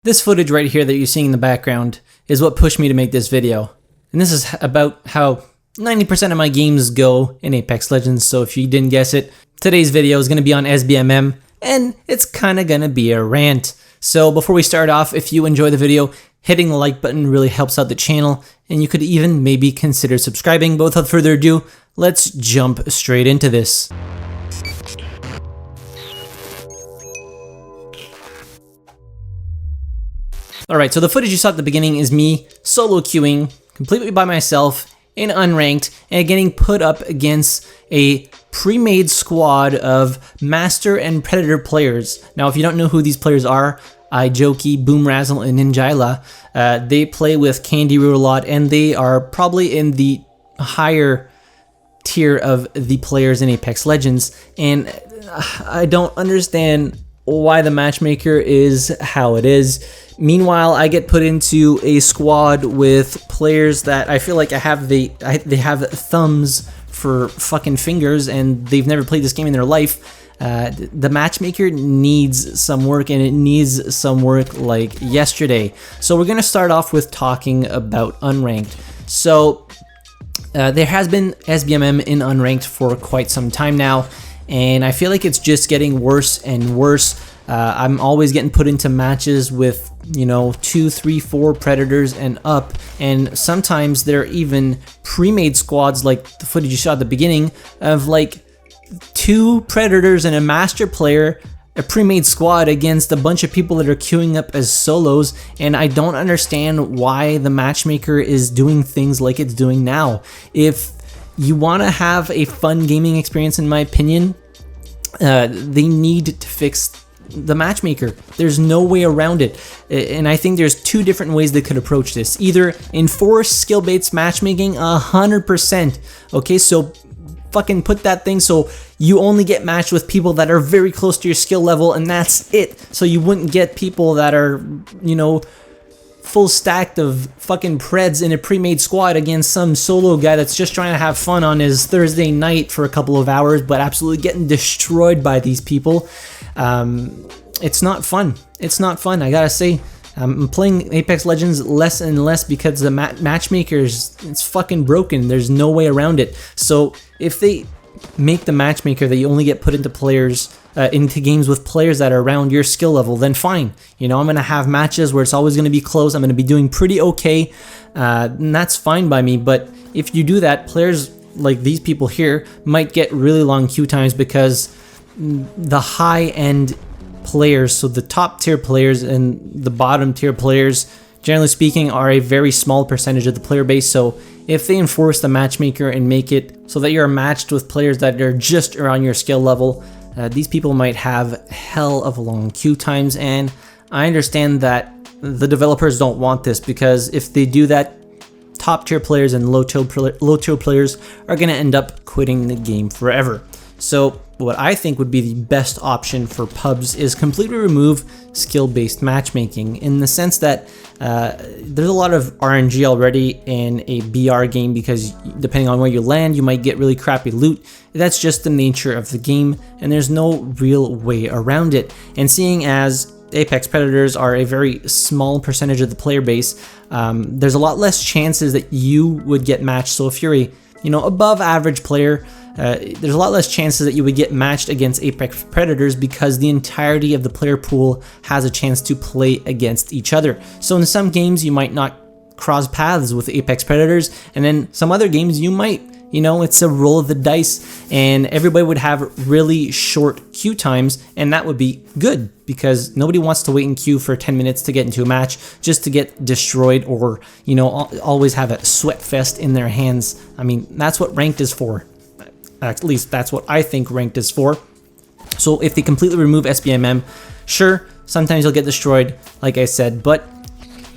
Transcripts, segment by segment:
This footage right here that you're seeing in the background is what pushed me to make this video. And this is about how 90% of my games go in Apex Legends, so if you didn't guess it, today's video is going to be on SBMM, and it's kind of going to be a rant. So before we start off, if you enjoy the video, hitting the like button really helps out the channel, and you could even maybe consider subscribing. But without further ado, let's jump straight into this. Alright, so the footage you saw at the beginning is me solo queuing completely by myself in unranked and getting put up against a pre-made squad of Master and Predator players. Now, if you don't know who these players are, iJokey, Boomrazzle, and Ninjila, they play with Kandyrew a lot, and they are probably in the higher tier of the players in Apex Legends, and I don't understand why the matchmaker is how it is. Meanwhile, I get put into a squad with players that I feel like they have thumbs for fucking fingers, and they've never played this game in their life. The matchmaker needs some work, and it needs some work like yesterday. So we're gonna start off with talking about unranked. So there has been SBMM in unranked for quite some time now, and I feel like it's just getting worse and worse. I'm always getting put into matches with, you know, 2, 3, 4 Predators and up, and sometimes they're even pre-made squads like the footage you saw at the beginning of like 2 Predators and a Master player, a pre-made squad against a bunch of people that are queuing up as solos, and I don't understand why the matchmaker is doing things like it's doing now. If you want to have a fun gaming experience, in my opinion, they need to fix the matchmaker. There's no way around it, and I think there's 2 different ways they could approach this. Either enforce skill-based matchmaking 100%, okay, so fucking put that thing so you only get matched with people that are very close to your skill level, and that's it. So you wouldn't get people that are, you know, full stacked of fucking Preds in a pre-made squad against some solo guy that's just trying to have fun on his Thursday night for a couple of hours, but absolutely getting destroyed by these people. It's not fun. It's not fun, I gotta say. I'm playing Apex Legends less and less because the matchmakers, it's fucking broken. There's no way around it. So if they make the matchmaker that you only get put into players, into games with players that are around your skill level, then fine. You know, I'm gonna have matches where it's always gonna be close. I'm gonna be doing pretty okay, and that's fine by me. But if you do that, players like these people here might get really long queue times because the high-end players, so the top tier players and the bottom tier players, generally speaking, are a very small percentage of the player base. So if they enforce the matchmaker and make it so that you're matched with players that are just around your skill level, these people might have hell of long queue times, and I understand that the developers don't want this, because if they do that, top tier players and low tier players are going to end up quitting the game forever. So what I think would be the best option for pubs is completely remove skill-based matchmaking, in the sense that there's a lot of RNG already in a BR game, because depending on where you land, you might get really crappy loot. That's just the nature of the game, and there's no real way around it. And seeing as Apex Predators are a very small percentage of the player base, there's a lot less chances that you would get matched. So if you're a, you know, above average player, there's a lot less chances that you would get matched against Apex Predators, because the entirety of the player pool has a chance to play against each other. So in some games you might not cross paths with Apex Predators, and then some other games you might. You know, it's a roll of the dice, and everybody would have really short queue times, and that would be good, because nobody wants to wait in queue for 10 minutes to get into a match just to get destroyed, or, you know, always have a sweat fest in their hands. I mean, that's what ranked is for. At least that's what I think ranked is for. So if they completely remove SBMM, sure, sometimes you'll get destroyed, like I said, but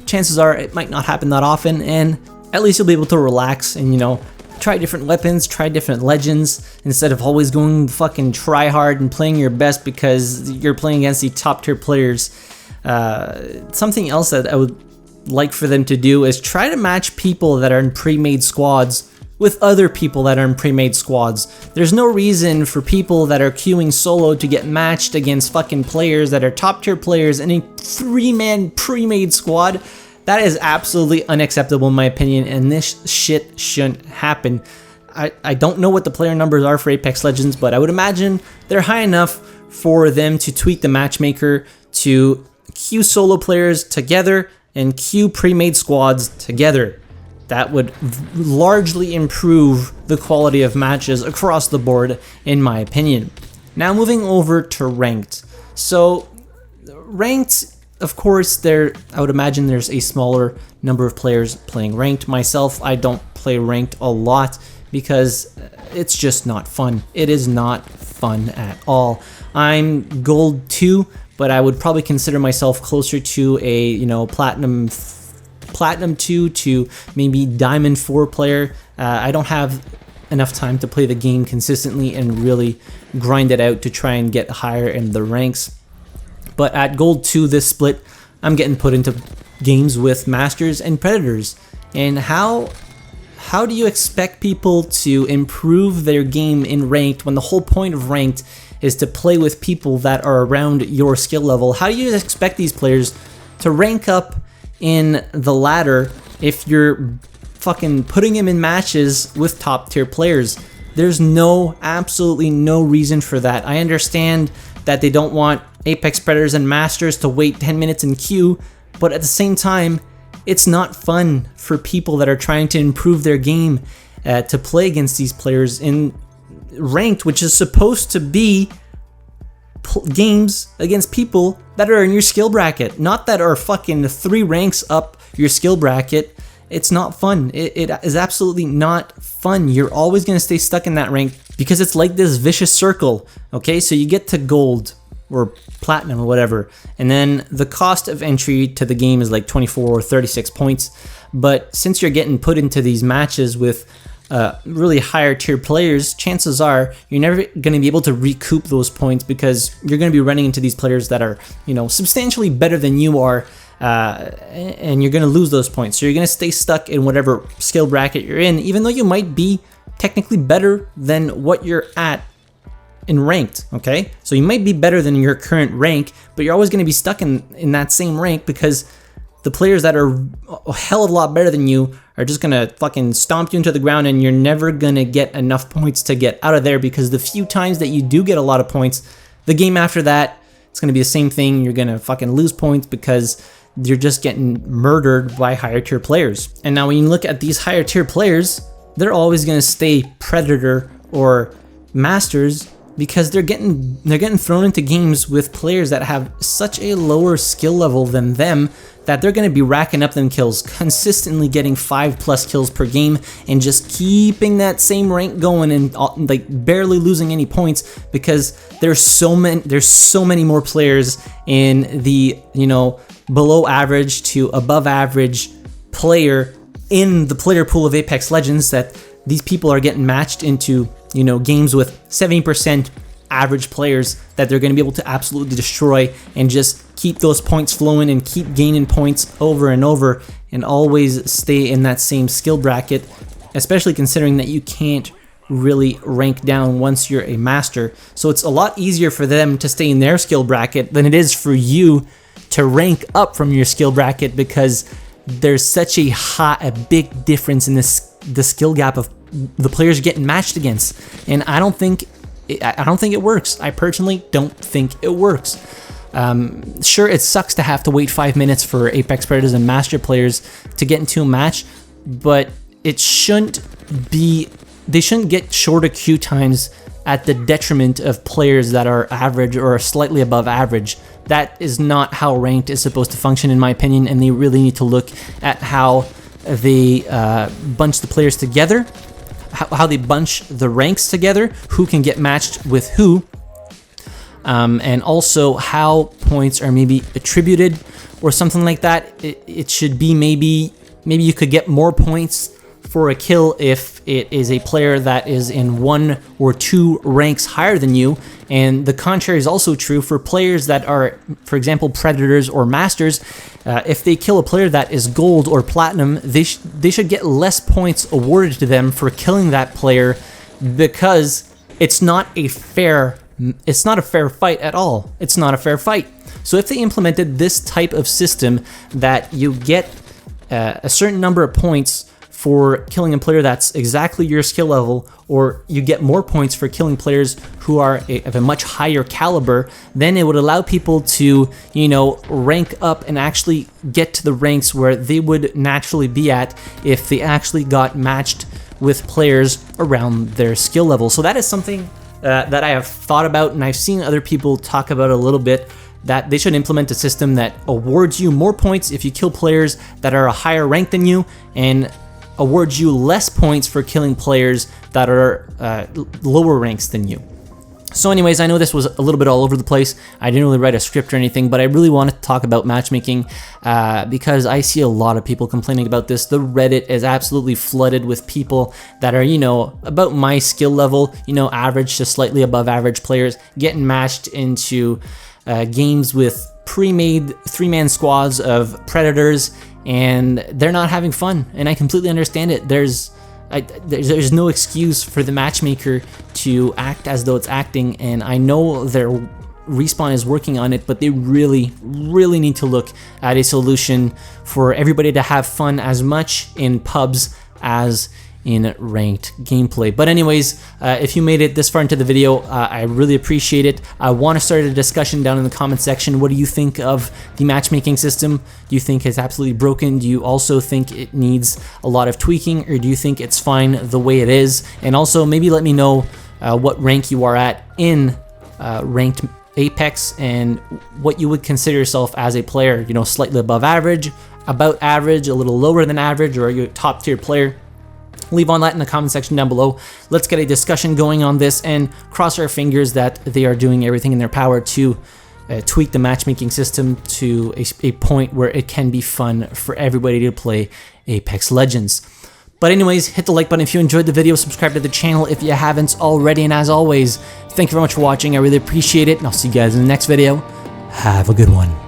chances are it might not happen that often, and at least you'll be able to relax and, you know, try different weapons, try different legends, instead of always going fucking try hard and playing your best because you're playing against the top tier players. Something else that I would like for them to do is try to match people that are in pre-made squads with other people that are in pre-made squads. There's no reason for people that are queuing solo to get matched against fucking players that are top tier players in a 3-man pre-made squad. That is absolutely unacceptable in my opinion, and this shit shouldn't happen. I don't know what the player numbers are for Apex Legends, but I would imagine they're high enough for them to tweak the matchmaker to queue solo players together and queue pre-made squads together. That would largely improve the quality of matches across the board, in my opinion. Now moving over to ranked. So ranked, of course, I would imagine there's a smaller number of players playing ranked. Myself, I don't play ranked a lot because it's just not fun. It is not fun at all. I'm gold 2, but I would probably consider myself closer to a, you know, platinum 2 to maybe diamond 4 player. I don't have enough time to play the game consistently and really grind it out to try and get higher in the ranks. But at gold 2 this split, I'm getting put into games with masters and predators. And how do you expect people to improve their game in ranked when the whole point of ranked is to play with people that are around your skill level? How do you expect these players to rank up in the ladder if you're fucking putting them in matches with top tier players? There's absolutely no reason for that. I understand that they don't want Apex Predators and Masters to wait 10 minutes in queue, but at the same time, it's not fun for people that are trying to improve their game to play against these players in ranked, which is supposed to be games against people that are in your skill bracket, not that are fucking 3 ranks up your skill bracket. It's not fun. It is absolutely not fun. You're always going to stay stuck in that rank because it's like this vicious circle. Okay, so you get to gold or platinum or whatever, and then the cost of entry to the game is like 24 or 36 points. But since you're getting put into these matches with really higher tier players, chances are you're never going to be able to recoup those points because you're going to be running into these players that are, you know, substantially better than you are, and you're going to lose those points. So you're going to stay stuck in whatever skill bracket you're in, even though you might be technically better than what you're at in ranked. Okay, so you might be better than your current rank, but you're always going to be stuck in that same rank because the players that are a hell of a lot better than you are just gonna fucking stomp you into the ground, and you're never gonna get enough points to get out of there, because the few times that you do get a lot of points, the game after that, it's gonna be the same thing. You're gonna fucking lose points because you're just getting murdered by higher tier players. And now when you look at these higher tier players, they're always gonna stay Predator or Masters because they're getting thrown into games with players that have such a lower skill level than them that they're going to be racking up them kills, consistently getting 5+ kills per game and just keeping that same rank going and like barely losing any points because there's so many more players in the, you know, below average to above average player in the player pool of Apex Legends that these people are getting matched into, you know, games with 70% average players that they're going to be able to absolutely destroy and just keep those points flowing and keep gaining points over and over and always stay in that same skill bracket, especially considering that you can't really rank down once you're a master. So it's a lot easier for them to stay in their skill bracket than it is for you to rank up from your skill bracket because there's such a big difference in the skill gap of the players you're getting matched against, and I don't think it works. I personally don't think it works. Sure, it sucks to have to wait 5 minutes for Apex Predators and Master players to get into a match, but it shouldn't be. They shouldn't get shorter queue times at the detriment of players that are average or slightly above average. That is not how ranked is supposed to function, in my opinion, and they really need to look at how they bunch the players together, how they bunch the ranks together, who can get matched with who, and also how points are maybe attributed or something like that. It should be maybe you could get more points for a kill if it is a player that is in 1 or 2 ranks higher than you, and the contrary is also true for players that are, for example, predators or masters. If they kill a player that is gold or platinum, they should get less points awarded to them for killing that player, because it's not a fair fight at all. It's not a fair fight. So if they implemented this type of system that you get a certain number of points for killing a player that's exactly your skill level, or you get more points for killing players who are of a much higher caliber, then it would allow people to, you know, rank up and actually get to the ranks where they would naturally be at if they actually got matched with players around their skill level. So that is something that I have thought about, and I've seen other people talk about a little bit, that they should implement a system that awards you more points if you kill players that are a higher rank than you, and awards you less points for killing players that are lower ranks than you. So anyways, I know this was a little bit all over the place. I didn't really write a script or anything, but I really wanted to talk about matchmaking because I see a lot of people complaining about this. The Reddit is absolutely flooded with people that are, you know, about my skill level, you know, average to slightly above average players, getting matched into games with pre-made 3-man squads of predators, and they're not having fun, and I completely understand it. There's no excuse for the matchmaker to act as though it's acting, and I know their Respawn is working on it, but they really need to look at a solution for everybody to have fun as much in pubs as in ranked gameplay. But anyways, if you made it this far into the video, I really appreciate it. I want to start a discussion down in the comment section. What do you think of the matchmaking system? Do you think it's absolutely broken? Do you also think it needs a lot of tweaking, or do you think it's fine the way it is? And also maybe let me know what rank you are at in ranked Apex, and what you would consider yourself as a player. You know, slightly above average, about average, a little lower than average, or are you a top tier player? Leave on that in the comment section down below. Let's get a discussion going on this, and cross our fingers that they are doing everything in their power to tweak the matchmaking system to a point where it can be fun for everybody to play Apex Legends. But anyways, hit the like button if you enjoyed the video, subscribe to the channel if you haven't already, and as always, thank you very much for watching. I really appreciate it, and I'll see you guys in the next video. Have a good one.